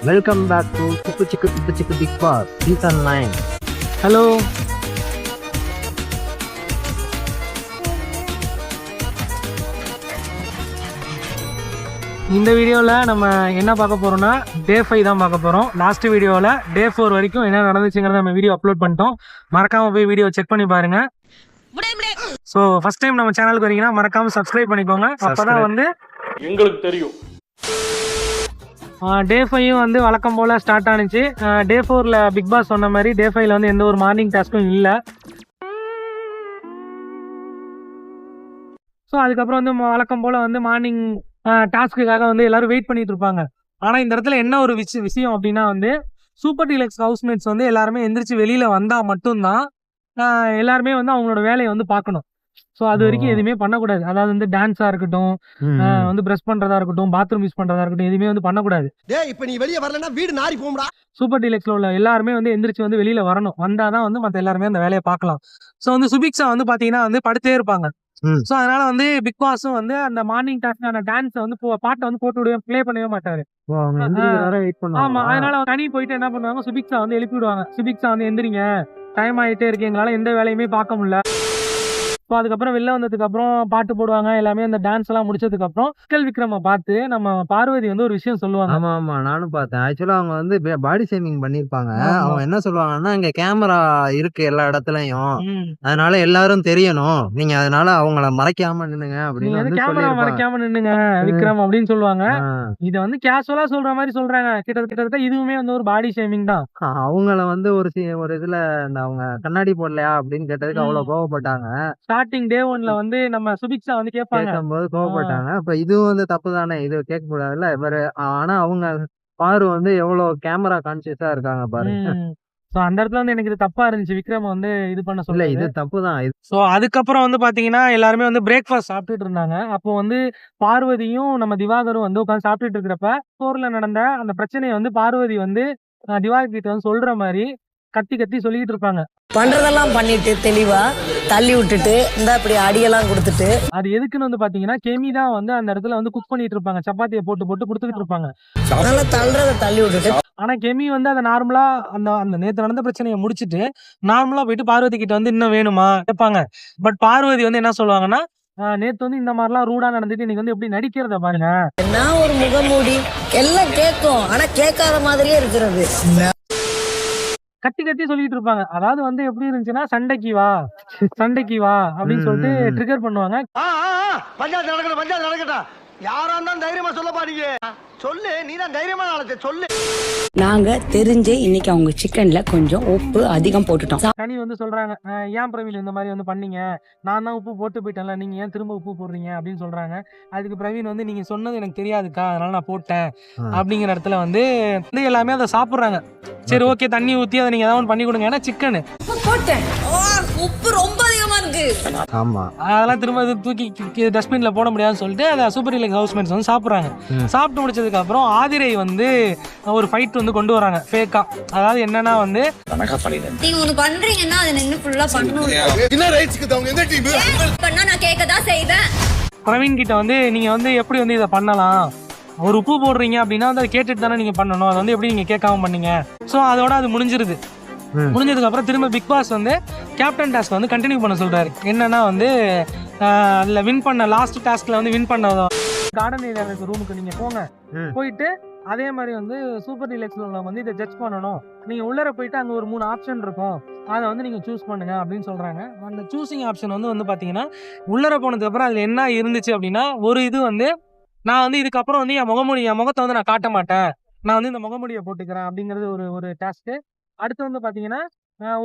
Welcome back to Tupu Chiku Big Boss Season 9. Hello, இந்த வீடியோவில் நம்ம என்ன பார்க்க போகிறோம்னா டே 5 தான் பார்க்க போகிறோம். லாஸ்ட் வீடியோவில் டே 4 வரைக்கும் என்ன நடந்துச்சுங்கிறத நம்ம வீடியோ அப்லோட் பண்ணிட்டோம். மறக்காமல் போய் வீடியோ செக் பண்ணி பாருங்கள். ஸோ ஃபஸ்ட் டைம் நம்ம சேனலுக்கு வரீங்கன்னா மறக்காமல் சப்ஸ்கிரைப் பண்ணிக்கோங்க. அப்போ தான் வந்து எங்களுக்கு தெரியும். டே 5 வந்து வழக்கம் போல் ஸ்டார்ட் ஆனிச்சு. டே 4ல் பிக் பாஸ் சொன்ன மாதிரி டே 5ல் வந்து எந்த ஒரு மார்னிங் டாஸ்க்கும் இல்லை. ஸோ அதுக்கப்புறம் வந்து வழக்கம் போல் வந்து மார்னிங் டாஸ்க்குக்காக வந்து எல்லாரும் வெயிட் பண்ணிட்டு இருப்பாங்க. ஆனால் இந்த இடத்துல என்ன ஒரு விஷயம் அப்படின்னா வந்து சூப்பர் டீலக்ஸ் ஹவுஸ்மேட்ஸ் வந்து எல்லாருமே எந்திரிச்சு வெளியில் வந்தால் மட்டும்தான் எல்லாருமே வந்து அவங்களோட வேலையை வந்து பார்க்கணும். ஸோ அது வரைக்கும் எதுவுமே பண்ணக்கூடாது. அதாவது வந்து டான்ஸாக இருக்கட்டும், வந்து ப்ரெஷ் பண்ணுறதா இருக்கட்டும், பாத்ரூம் யூஸ் பண்ணுறதா இருக்கட்டும், எதுவுமே வந்து பண்ணக்கூடாது. இப்போ நீ வெளியே வரலன்னா வீடு நாரி போகும்டா. சூப்பர் டீலக்ஸில் உள்ள எல்லாருமே வந்து எந்திரிச்சு வந்து வெளியில் வரணும். வந்தால் தான் வந்து மற்ற எல்லாருமே அந்த வேலையை பார்க்கலாம். ஸோ வந்து சுபிக்ஷா வந்து பார்த்தீங்கன்னா வந்து படுத்தே இருப்பாங்க. ஸோ அதனால வந்து பிக் பாஸும் வந்து அந்த மார்னிங் டாஸ்க்கான டான்ஸை வந்து பாட்டை வந்து போட்டு விடுவேன், ப்ளே பண்ணவே மாட்டாரு. ஆமா, அதனால தனி போயிட்டு என்ன பண்ணுவாங்க, சுபிக்ஷா வந்து எழுப்பி விடுவாங்க. சுபிக்ஷா வந்து எந்திரிங்க, டைம் ஆகிட்டே இருக்கு, எங்களால் எந்த வேலையுமே பார்க்க முடியல. ஸோ அதுக்கப்புறம் வெளில வந்ததுக்கு அப்புறம் பாட்டு போடுவாங்க. எல்லாமே அந்த டான்ஸ் எல்லாம் முடிச்சதுக்கு அப்புறம் விக்ரம பார்த்து நம்ம பார்வதி வந்து ஒரு விஷயம் சொல்லுவாங்க. ஆமா நானும் பார்த்தேன். ஆக்சுவலா அவங்க வந்து பாடி ஷேமிங் பண்ணிருப்பாங்க. அவங்க என்ன சொல்லுவாங்கன்னா, இங்க கேமரா இருக்கு எல்லா இடத்துலயும், அதனால எல்லாரும் தெரியணும், நீங்க அதனால அவங்கள மறைக்காம நின்னுங்க அப்படின்னு கேமரா மறைக்காம நின்னுங்க விக்ரம் அப்படின்னு சொல்லுவாங்க. இத வந்து கேஷுவலா சொல்ற மாதிரி சொல்றாங்க. கிட்டத்தட்ட இதுவுமே வந்து ஒரு பாடி ஷேமிங் தான். அவங்கள வந்து ஒரு இதுல இந்த அவங்க கண்ணாடி போடலையா அப்படின்னு கேட்டதுக்கு அவ்வளவு கோவப்பட்டாங்க. ஸ்டார்டிங் டே 1ல வந்து நம்ம சுபிக்ஷா வந்து கேட்கும்போது கோவப்பட்டாங்க. அப்ப இதுவும் வந்து தப்பு தானே, இது கேட்க கூடாதுல்ல இவரு. ஆனா அவங்க பாரு வந்து எவ்வளவு கேமரா கான்சியஸா இருக்காங்க பாருங்க. சோ அந்த இடத்துல வந்து எனக்கு இது தப்பா இருந்துச்சு. விக்ரம் வந்து இது பண்ண சொல்ல, இது தப்பு தான். ஸோ அதுக்கப்புறம் வந்து பாத்தீங்கன்னா எல்லாருமே வந்து பிரேக்ஃபாஸ்ட் சாப்பிட்டுட்டு இருந்தாங்க. அப்போ வந்து பார்வதியும் நம்ம திவாகரும் வந்து உட்காந்து சாப்பிட்டுட்டு இருக்கிறப்ப 4ல நடந்த அந்த பிரச்சனையை வந்து பார்வதி வந்து திவாகர் கிட்ட வந்து சொல்ற மாதிரி கத்தி கத்தி சொல்லிட்டு இருப்பாங்க. பண்றதெல்லாம் பண்ணிட்டு தெளிவா தள்ளி விட்டுட்டு இந்த இப்படி அடியெல்லாம் கொடுத்துட்டு, அது எதுக்குன்னு வந்து பாத்தீங்கன்னா கெமி தான் வந்து அந்த இடத்துல வந்து குக் பண்ணிட்டு இருப்பாங்க. சப்பாத்தியை போட்டு போட்டு கொடுத்துக்கிட்டு இருப்பாங்க. அதனால தள்ளுறத தள்ளி விட்டுட்டு, ஆனா கெமி வந்து அதை நார்மலா அந்த நேத்து நடந்த பிரச்சனையை முடிச்சுட்டு நார்மலா போயிட்டு பார்வதி கிட்ட வந்து இன்னும் வேணுமா கேட்பாங்க. பட் பார்வதி வந்து என்ன சொல்லுவாங்கன்னா, நேத்து வந்து இந்த மாதிரிலாம் ரூடா நடந்துட்டு இன்னைக்கு வந்து எப்படி நடிக்கிறத பாருங்க. என்ன ஒரு முகமூடி எல்லாம் கேட்கும், ஆனா கேட்காத மாதிரியே இருக்கிறது. கத்தி கத்தி சொல்லிட்டு இருப்பாங்க. அதாவது வந்து எப்படி இருந்துச்சுன்னா, சண்டைக்கு வா அப்படின்னு சொல்லிட்டு ட்ரிகர் பண்ணுவாங்க. பஞ்சாயத்து நடக்கட்டும். யாரா இருந்தாலும் தைரியமா சொல்லப்பா. நீங்க சொல்லு, நீ தான் தைரியமா நாளைக்கு சொல்லு. நாங்க தெரிஞ்சு இன்னைக்கு அவங்க சிக்கன்ல கொஞ்சம் உப்பு அதிகம் போட்டுட்டோம். கனி வந்து சொல்றாங்க, ஏன் பிரவீன் இந்த மாதிரி வந்து பண்ணீங்க, நான் தான் உப்பு போட்டு போயிட்டேன்ல, நீங்க ஏன் திரும்ப உப்பு போடுறீங்க அப்படின்னு சொல்றாங்க. அதுக்கு பிரவீன் வந்து நீங்க சொன்னது எனக்கு தெரியாதுக்கா, அதனால நான் போட்டேன் அப்படிங்கிற இடத்துல வந்து எல்லாமே அதை சாப்பிடுறாங்க. சரி ஓகே, தண்ணி ஊத்தி அதை நீங்க ஏதாவது பண்ணி கொடுங்க, ஏன்னா சிக்கன் போட்டேன், உப்பு ரொம்ப அதிகமா இருக்கு. ஆமா, அதெல்லாம் திரும்ப தூக்கி டஸ்ட்பின்ல போட முடியாதுன்னு சொல்லிட்டு அதை சூப்பர் டீலக்ஸ் ஹவுஸ்மேட்ஸ் வந்து சாப்பிடுறாங்க. சாப்பிட்டு முடிச்சதுக்கு அப்புறம் ஆதிரை வந்து ஒரு ஃபைட் வந்து கொண்டு வராங்க ஃபேக்கா. அதாவது என்னன்னா வந்து, நீங்க ஒண்ணு பண்றீங்கன்னா அதை நின்னு ஃபுல்லா பண்ணணும். என்ன ரைட்ஸ்க்கு தவங்க எந்த டீம் பண்ணா நான் கேட்க தான் செய்வேன். பிரவீன் கிட்ட வந்து நீங்க வந்து எப்படி வந்து இதை பண்ணலாம், ஒரு உப்பு போடுறீங்க அப்படின்னா வந்து அதை கேட்டுட்டு தானே நீங்க பண்ணணும், அதை வந்து எப்படி நீங்க கேட்காம பண்ணீங்க. ஸோ அதோட அது முடிஞ்சிருது. முடிஞ்சதுக்கு அப்புறம் திரும்ப பிக் பாஸ் வந்து கேப்டன் டாஸ்க் வந்து கண்டினியூ பண்ண சொல்றாரு. என்னன்னா வந்து அதுல வின் பண்ண லாஸ்ட் டாஸ்க்ல வந்து வின் பண்ணதும் கார்டன் ஏரியா ரூமுக்கு நீங்க போங்க, போயிட்டு அதே மாதிரி வந்து சூப்பர் டீலக்ஸ்ல உள்ளவங்க வந்து இதை ஜட்ஜ் பண்ணணும். நீங்க உள்ளர போயிட்டு அங்க ஒரு 3 ஆப்ஷன் இருக்கும், அதை வந்து நீங்க சூஸ் பண்ணுங்க அப்படின்னு சொல்றாங்க. அந்த சூசிங் ஆப்ஷன் வந்து பாத்தீங்கன்னா உள்ளர போனதுக்கு அப்புறம் அதுல என்ன இருந்துச்சு அப்படின்னா, ஒரு இது வந்து நான் வந்து இதுக்கப்புறம் வந்து என் முகத்தை வந்து நான் காட்ட மாட்டேன், நான் வந்து இந்த முகமூடியை போட்டுக்கிறேன் அப்படிங்கிறது ஒரு டாஸ்க்கு. அடுத்து வந்து பாத்தீங்கன்னா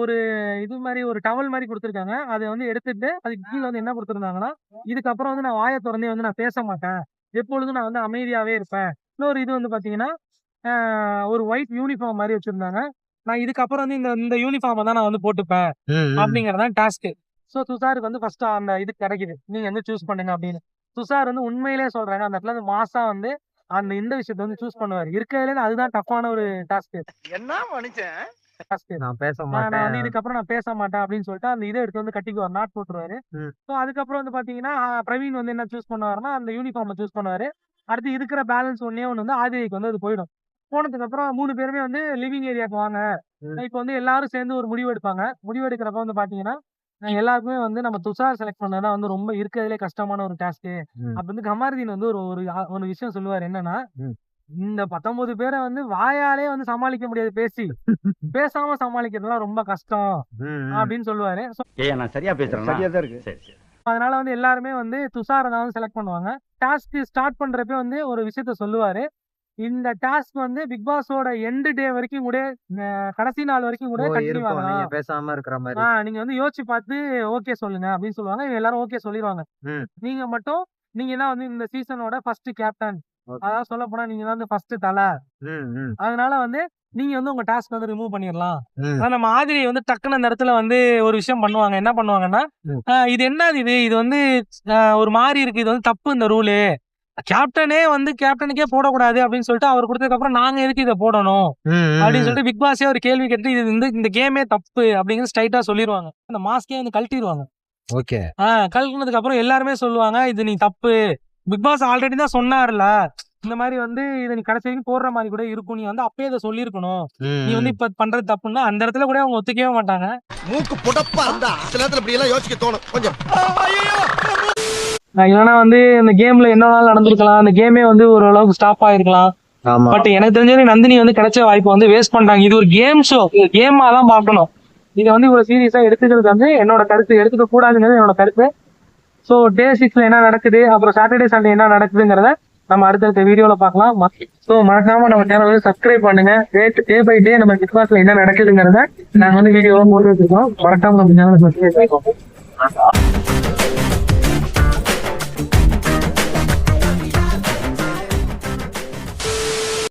ஒரு இது மாதிரி ஒரு டவல் மாதிரி கொடுத்துருக்காங்க. அதை வந்து எடுத்துட்டு அதுக்கு கீழே வந்து என்ன கொடுத்துருந்தாங்கன்னா, இதுக்கப்புறம் வந்து நான் வாயை திறந்தே வந்து நான் பேச மாட்டேன், எப்பொழுதும் நான் வந்து அமைதியாவே இருப்பேன். இன்னொரு இது வந்து பாத்தீங்கன்னா ஒரு ஒயிட் யூனிஃபார்ம் மாதிரி வச்சிருந்தாங்க. நான் இதுக்கப்புறம் வந்து இந்த யூனிஃபார்மை தான் நான் வந்து போட்டுப்பேன் அப்படிங்கறதான் டாஸ்க். ஸோ துஷாருக்கு வந்து ஃபர்ஸ்ட் அந்த இது கிடைக்குது, நீங்க வந்து சூஸ் பண்ணுங்க அப்படின்னு. துஷார் வந்து உண்மையிலே சொல்றாங்க, அந்த இடத்துல வந்து மாசா வந்து இந்த விஷயத்த வந்து சூஸ் பண்ணுவாரு. இருக்கிறதுல அதுதான் டஃப்பான ஒரு டாஸ்க். என்ன மனுஷன் நான் பேச நான் மாட்டேன், வந்து இதுக்கப்புறம் நான் பேச மாட்டேன் அப்படின்னு சொல்லிட்டு அந்த இதை எடுத்து வந்து கட்டிக்குவார், நாட் போட்டுருவாரு. ஸோ அதுக்கப்புறம் வந்து பாத்தீங்கன்னா பிரவீன் வந்து என்ன சூஸ் பண்ணுவாருன்னா, அந்த யூனிஃபார்மை சூஸ் பண்ணுவாரு. அடுத்து இருக்கிற பேலன்ஸ் ஒண்ணு வந்து ஆதிரைக்கு வந்து அது போயிடும். போனதுக்கு அப்புறம் 3 பேருமே வந்து லிவிங் ஏரியாக்கு வாங்க. இப்ப வந்து எல்லாரும் சேர்ந்து ஒரு முடிவு எடுப்பாங்க. முடிவு எடுக்கிறப்ப வந்து பாத்தீங்கன்னா எல்லாருக்குமே வந்து நம்ம துஷார் செலக்ட் பண்ணதான் வந்து ரொம்ப இருக்கிறதுலே கஷ்டமான ஒரு டாஸ்க். அப்ப வந்து கமருதீன் வந்து ஒரு ஒரு ஒரு விஷயம் சொல்லுவாரு. என்னன்னா, இந்த 19 பேரை வந்து வாயாலே வந்து சமாளிக்க முடியாது பேசி, பேசாம சமாளிக்கிறதுலாம் ரொம்ப கஷ்டம் அப்படின்னு சொல்லுவாரு. So, நான் சரியா பேசுறேன். சரியா தான் இருக்கு. சரி சரி. அதனால வந்து எல்லாருமே வந்து துஷாரை தான் வந்து செலக்ட் பண்ணுவாங்க. டாஸ்க் ஸ்டார்ட் பண்றப்ப வந்து ஒரு விஷயத்த சொல்லுவாரு. இந்த டாஸ்க் வந்து பிக் பாஸோட எண்ட் டே வரைக்கும் கூட கடைசி நாள் வரைக்கும் கூட கண்டினியூ இருக்கும் நீங்க ஆகலாம். பேசாம இருக்கிற மாதிரி. நீங்க வந்து யோசிச்சு பார்த்து ஓகே சொல்லுங்க அப்படின்னு சொல்லுவாங்க. இவங்க எல்லாரும் ஓகே சொல்லிடுவாங்க. ம். நீங்க தான் வந்து இந்த சீசனோட ஃபர்ஸ்ட் கேப்டன். Okay. அதாவது சொல்ல போனா நீங்க தான் வந்து ஃபர்ஸ்ட் தலை. ம், ம், அதனால வந்து நீங்க வந்து உங்க டாஸ்க் வந்து ரிமூவ் பண்ணிடலாம். ம். ஆனா நம்ம ஆதிரி வந்து டக்குன்னு அந்த இடத்துல வந்து ஒரு விஷயம் பண்ணுவாங்க. என்ன பண்ணுவாங்கன்னா, ம். இது என்னது இது வந்து ஒரு மாதிரி இருக்கு. இது வந்து தப்பு இந்த ரூலு. கேப்டனே வந்து கேப்டனுக்கே போடக்கூடாது அப்படின்னு சொல்லிட்டு அவர் கொடுத்ததுக்கு அப்புறம் நாங்க எதுக்கு இதை போடணும் அப்படின்னு சொல்லிட்டு பிக் பாஸே ஒரு கேள்வி கேட்டு இது வந்து இந்த கேமே தப்பு அப்படிங்கிறது ஸ்ட்ரைட்டா சொல்லிடுவாங்க. அந்த மாஸ்கே வந்து கழட்டிடுவாங்க. ஓகே. கழட்டினதுக்கு அப்புறம் எல்லாருமே சொல்லுவாங்க இது நீ தப்பு. பிக் பாஸ் ஆல்ரெடி தான் சொன்னார்ல, இந்த மாதிரி வந்து இதை நீ கடைசி வரைக்கும் போடுற மாதிரி கூட இருக்கும். நீ வந்து அப்பயே இதை சொல்லியிருக்கணும். நீ வந்து இப்ப பண்றது தப்புன்னா அந்த இடத்துல கூட அவங்க ஒத்துக்கவே மாட்டாங்க. மூக்கு புடப்பா இருந்தா சில நேரத்துல இப்படி எல்லாம் யோசிக்க தோணும் கொஞ்சம். இல்லைன்னா வந்து இந்த கேம்ல என்ன நாள் நடந்திருக்கலாம், அந்த கேமே வந்து ஓரளவுக்கு ஸ்டாப் ஆயிருக்கலாம். ஆமா. பட் எனக்கு தெரிஞ்சது நந்தினி வந்து கிடைச்ச வாய்ப்பை வந்து வேஸ்ட் பண்றாங்க. இது ஒரு கேம் ஷோ, இது கேமா தான் பார்க்கணும். இதை வந்து இவ்வளவு சீரியஸா எடுத்துக்கிறது வந்து என்னோட கருத்து, எடுத்துக்க கூடாதுங்கிறது என்னோட கருத்து. ஸோ டே 6ல என்ன நடக்குது, அப்புறம் சாட்டர்டே சண்டே என்ன நடக்குதுங்கிறத நம்ம அடுத்தடுத்த வீடியோல பார்க்கலாம். ஸோ மறக்காம நம்ம சேனல் வந்து சப்ஸ்கிரைப் பண்ணுங்க. டே பை டே நம்ம பிக் பாஸ்ல என்ன நடக்குதுங்கிறத நாங்க வந்து வீடியோவா போட்டு வச்சிருக்கோம். மறக்காம நம்ம சேனலை சப்ஸ்கிரைப் பண்ணிக்கோங்க.